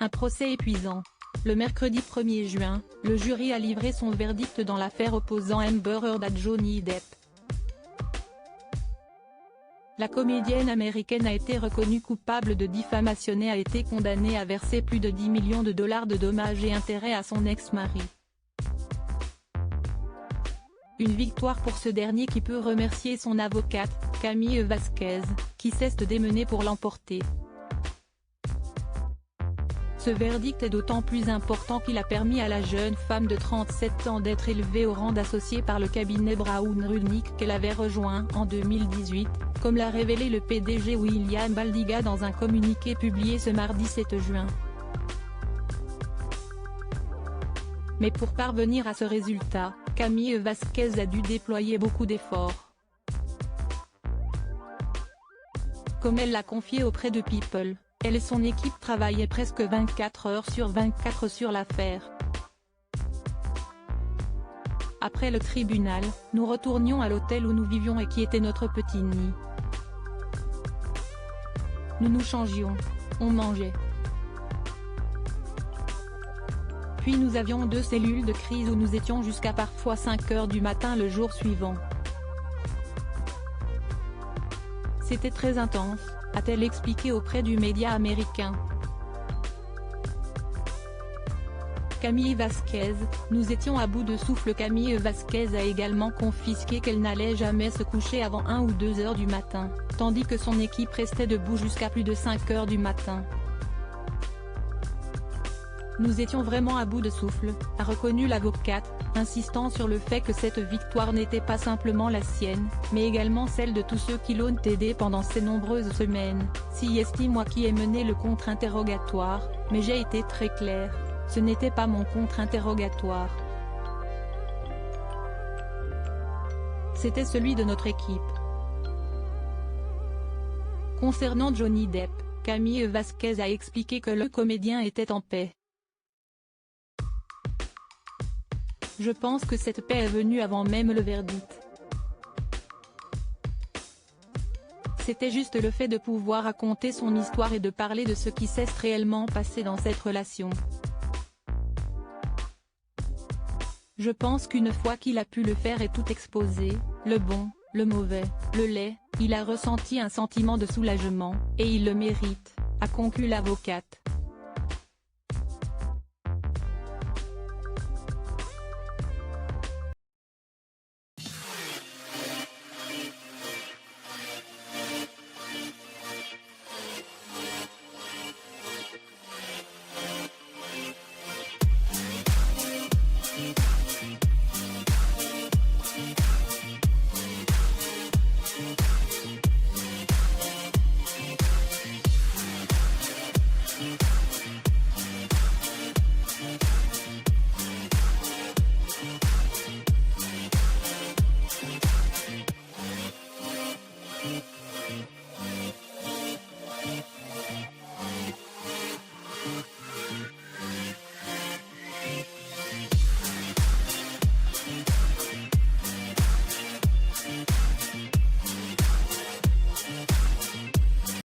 Un procès épuisant. Le mercredi 1er juin, le jury a livré son verdict dans l'affaire opposant Amber Heard à Johnny Depp. La comédienne américaine a été reconnue coupable de diffamation et a été condamnée à verser plus de 10 millions de dollars de dommages et intérêts à son ex-mari. Une victoire pour ce dernier qui peut remercier son avocate, Camille Vasquez, qui cesse de démener pour l'emporter. Ce verdict est d'autant plus important qu'il a permis à la jeune femme de 37 ans d'être élevée au rang d'associée par le cabinet Brown Rudnick qu'elle avait rejoint en 2018, comme l'a révélé le PDG William Baldiga dans un communiqué publié ce mardi 7 juin. Mais pour parvenir à ce résultat, Camille Vasquez a dû déployer beaucoup d'efforts. Comme elle l'a confié auprès de People, elle et son équipe travaillaient presque 24 heures sur 24 sur l'affaire. Après le tribunal, nous retournions à l'hôtel où nous vivions et qui était notre petit nid. Nous nous changions, on mangeait. Puis nous avions 2 cellules de crise où nous étions jusqu'à parfois 5 heures du matin le jour suivant. C'était très intense, a-t-elle expliqué auprès du média américain. Camille Vasquez, nous étions à bout de souffle. Camille Vasquez a également confisqué qu'elle n'allait jamais se coucher avant 1 ou 2 heures du matin, tandis que son équipe restait debout jusqu'à plus de 5 heures du matin. Nous étions vraiment à bout de souffle, a reconnu l'avocate, insistant sur le fait que cette victoire n'était pas simplement la sienne, mais également celle de tous ceux qui l'ont aidé pendant ces nombreuses semaines. Si estime moi qui ai mené le contre-interrogatoire, mais j'ai été très claire, ce n'était pas mon contre-interrogatoire. C'était celui de notre équipe. Concernant Johnny Depp, Camille Vasquez a expliqué que le comédien était en paix. Je pense que cette paix est venue avant même le verdict. C'était juste le fait de pouvoir raconter son histoire et de parler de ce qui s'est réellement passé dans cette relation. Je pense qu'une fois qu'il a pu le faire et tout exposer, le bon, le mauvais, le laid, il a ressenti un sentiment de soulagement, et il le mérite, a conclu l'avocate.